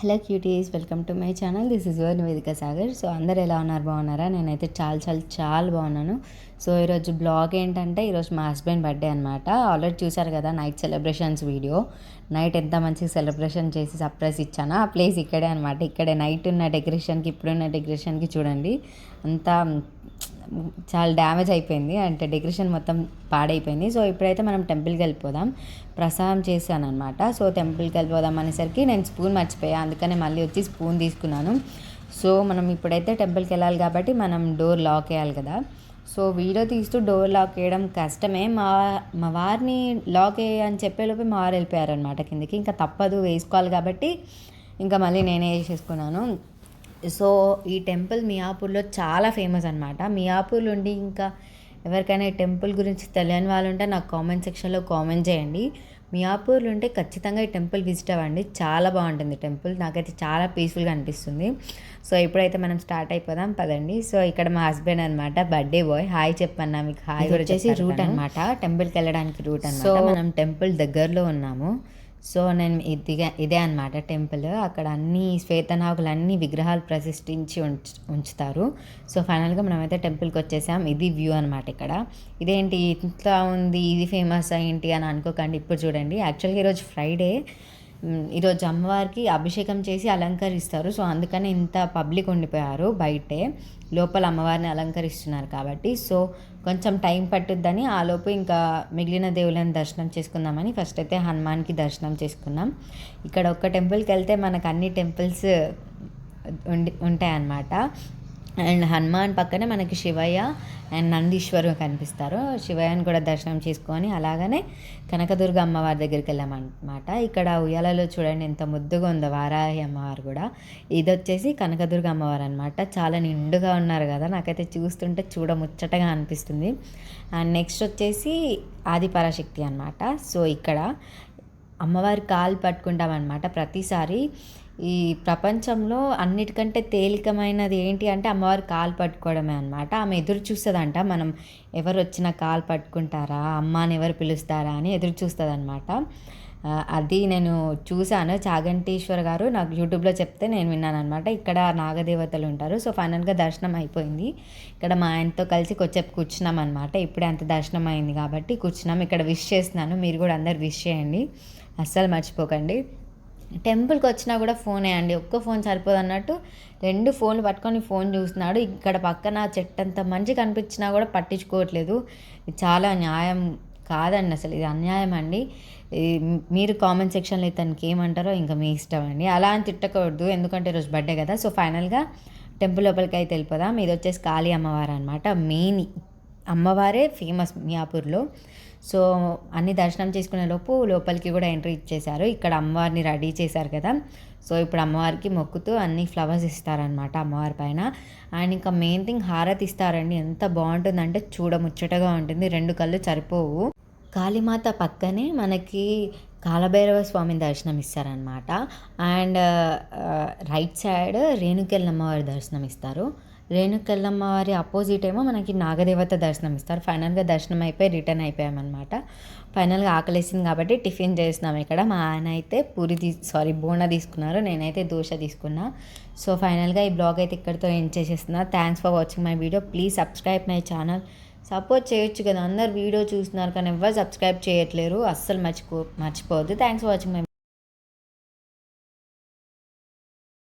Hello cuties, welcome to my channel. This is your నివేదిక Sagar. So అందరు ఎలా ఉన్నారు, బాగున్నారా? నేనైతే చాలా బాగున్నాను. సో ఈరోజు బ్లాగ్ ఏంటంటే, ఈరోజు మా హస్బెండ్ బర్త్డే అనమాట. ఆల్రెడీ చూసారు కదా నైట్ సెలబ్రేషన్స్ వీడియో. నైట్ ఎంత మంచిగా సెలబ్రేషన్ చేసి సర్ప్రైజ్ ఇచ్చాను. ఆ ప్లేస్ ఇక్కడే అనమాట. ఇక్కడే నైట్ ఉన్న డెకరేషన్కి ఇప్పుడున్న డెకరేషన్కి చూడండి, అంతా చాలా డ్యామేజ్ అయిపోయింది, అంటే డెకరేషన్ మొత్తం పాడైపోయింది. సో ఇప్పుడైతే మనం టెంపుల్కి వెళ్ళిపోదాం. ప్రసాదం చేశాను అనమాట. సో టెంపుల్కి వెళ్ళిపోదాం అనేసరికి నేను స్పూన్ మర్చిపోయాను, అందుకనే మళ్ళీ వచ్చి స్పూన్ తీసుకున్నాను. సో మనం ఇప్పుడైతే టెంపుల్కి వెళ్ళాలి కాబట్టి మనం డోర్ లాక్ వేయాలి కదా. సో వీడియో తీస్తూ డోర్ లాక్ వేయడం కష్టమే. మా వారిని లాక్ వేయని చెప్పేలోపే మా వారు వెళ్ళిపోయారనమాట కిందకి. ఇంకా తప్పదు, వేసుకోవాలి కాబట్టి ఇంకా మళ్ళీ నేనే వేసేసుకున్నాను. సో ఈ టెంపుల్ మియాపూర్లో చాలా ఫేమస్ అనమాట. మియాపూర్ నుండి ఇంకా ఎవరికైనా ఈ టెంపుల్ గురించి తెలియని వాళ్ళు ఉంటే నాకు కామెంట్ సెక్షన్లో కామెంట్ చేయండి. మియాపూర్లో ఉంటే ఖచ్చితంగా ఈ టెంపుల్ విజిట్ అవ్వండి, చాలా బాగుంటుంది టెంపుల్. నాకైతే చాలా పీస్ఫుల్గా అనిపిస్తుంది. సో ఇప్పుడైతే మనం స్టార్ట్ అయిపోదాం పదండి. సో ఇక్కడ మా హస్బెండ్ అనమాట, బర్త్డే బాయ్. హాయ్ చెప్పన్నా మీకు. హాయ్ కూడా వచ్చేసి రూట్ అనమాట, టెంపుల్కి వెళ్ళడానికి రూట్ అనమాట. సో మనం టెంపుల్ దగ్గరలో ఉన్నాము. సో నేను ఇదే అనమాట టెంపుల్. అక్కడ అన్ని శ్వేతనాగులు అన్ని విగ్రహాలు ప్రతిష్ఠించి ఉంచుతారు. సో ఫైనల్గా మనమైతే టెంపుల్కి వచ్చేసాం. ఇది వ్యూ అనమాట. ఇక్కడ ఇదేంటి ఇంత ఉంది, ఇది ఫేమస్ ఏంటి అని అనుకోకండి. ఇప్పుడు చూడండి, యాక్చువల్గా ఈరోజు ఫ్రైడే. ఈరోజు అమ్మవారికి అభిషేకం చేసి అలంకరిస్తారు. సో అందుకని ఇంత పబ్లిక్ ఉండిపోయారు బయటే. లోపల అమ్మవారిని అలంకరిస్తున్నారు కాబట్టి సో కొంచెం టైం పట్టుద్దని ఆలోపు ఇంకా మిగిలిన దేవుళ్ళని దర్శనం చేసుకుందామని ఫస్ట్ అయితే హనుమాన్కి దర్శనం చేసుకున్నాం. ఇక్కడ ఒక్క టెంపుల్కి వెళ్తే మనకు అన్ని టెంపుల్స్ ఉంటాయన్నమాట. అండ్ హనుమాన్ పక్కనే మనకి శివయ్య అండ్ నందీశ్వరు కనిపిస్తారు. శివయ్యని కూడా దర్శనం చేసుకొని అలాగనే కనకదుర్గ అమ్మవారి దగ్గరికి వెళ్ళామన్నమాట. ఇక్కడ ఉయ్యాలలో చూడండి ఎంత ముద్దుగా ఉందో వారాహి అమ్మవారు కూడా. ఇది వచ్చేసి కనకదుర్గ అమ్మవారు అనమాట. చాలా నిండుగా ఉన్నారు కదా, నాకైతే చూస్తుంటే చూడముచ్చటగా అనిపిస్తుంది. అండ్ నెక్స్ట్ వచ్చేసి ఆదిపరాశక్తి అనమాట. సో ఇక్కడ అమ్మవారి కాలు పట్టుకుంటామన్నమాట ప్రతిసారి. ఈ ప్రపంచంలో అన్నిటికంటే తేలికమైనది ఏంటి అంటే అమ్మవారి కాలు పట్టుకోవడమే అనమాట. ఆమె ఎదురు చూస్తుందంట, మనం ఎవరు వచ్చినా కాలు పట్టుకుంటారా, అమ్మని ఎవరు పిలుస్తారా అని ఎదురు చూస్తుంది అనమాట. అది నేను చూశాను. చాగంటీశ్వర్ గారు నాకు యూట్యూబ్లో చెప్తే నేను విన్నాను అనమాట. ఇక్కడ నాగదేవతలు ఉంటారు. సో ఫైనల్గా దర్శనం అయిపోయింది. ఇక్కడ మా ఆయనతో కలిసి కొంచెం కూర్చున్నాం అనమాట. ఇప్పుడే అంత దర్శనం అయింది కాబట్టి కూర్చున్నాం. ఇక్కడ విష్ చేస్తున్నాను, మీరు కూడా అందరు విష్ చేయండి, అస్సలు మర్చిపోకండి. టెంపుల్కి వచ్చినా కూడా ఫోనే అండి, ఒక్క ఫోన్ సరిపోదు అన్నట్టు 2 ఫోన్లు పట్టుకొని ఫోన్ చూస్తున్నాడు. ఇక్కడ పక్కన చెట్టు అంత మంచి కనిపించినా కూడా పట్టించుకోవట్లేదు. చాలా న్యాయం కాదండి, అసలు ఇది అన్యాయం అండి. మీరు కామెంట్ సెక్షన్లో ఇతనికి ఏమంటారో ఇంకా మీ ఇష్టం అండి. అలా అని తిట్టకూడదు, ఎందుకంటే ఈరోజు బర్త్డే కదా. సో ఫైనల్గా టెంపుల్ లోపలికి అయితే వెళ్ళిపోదాం. ఇది వచ్చేసి కాళీ అమ్మవారు అనమాట. మెయిన్ అమ్మవారే ఫేమస్ మియాపూర్లో. సో అన్ని దర్శనం చేసుకునే లోపు లోపలికి కూడా ఎంట్రీ ఇచ్చేశారు. ఇక్కడ అమ్మవారిని రెడీ చేశారు కదా. సో ఇప్పుడు అమ్మవారికి మొక్కుతూ అన్ని ఫ్లవర్స్ ఇస్తారనమాట అమ్మవారి పైన. అండ్ ఇంకా మెయిన్ థింగ్ హారతి ఇస్తారండి. ఎంత బాగుంటుందంటే చూడముచ్చటగా ఉంటుంది, 2 కళ్ళు సరిపోవు. కాళీమాత పక్కనే మనకి కాలభైరవ స్వామిని దర్శనం ఇస్తారనమాట. అండ్ రైట్ సైడ్ రేణుకెళ్ళమ్మ వారి దర్శనం ఇస్తారు. రేణుకెళ్ళమ్మ వారి అపోజిట్ ఏమో మనకి నాగదేవత దర్శనం ఇస్తారు. ఫైనల్గా దర్శనం అయిపోయి రిటర్న్ అయిపోయామన్నమాట. ఫైనల్గా ఆకలేసింది కాబట్టి టిఫిన్ చేస్తున్నాం. ఇక్కడ మా ఆయన అయితే బోండా తీసుకున్నారు, నేనైతే దోశ తీసుకున్నా. సో ఫైనల్గా ఈ బ్లాగ్ అయితే ఇక్కడితో ఎండ్ చేసేస్తున్నా. Thanks for watching my video. Please subscribe my channel. Support చేయొచ్చు కదా, అందరు వీడియో చూస్తున్నారు కానీ ఎవరు సబ్స్క్రైబ్ చేయట్లేరు, అస్సలు మర్చిపోవద్దు. Thanks for watching my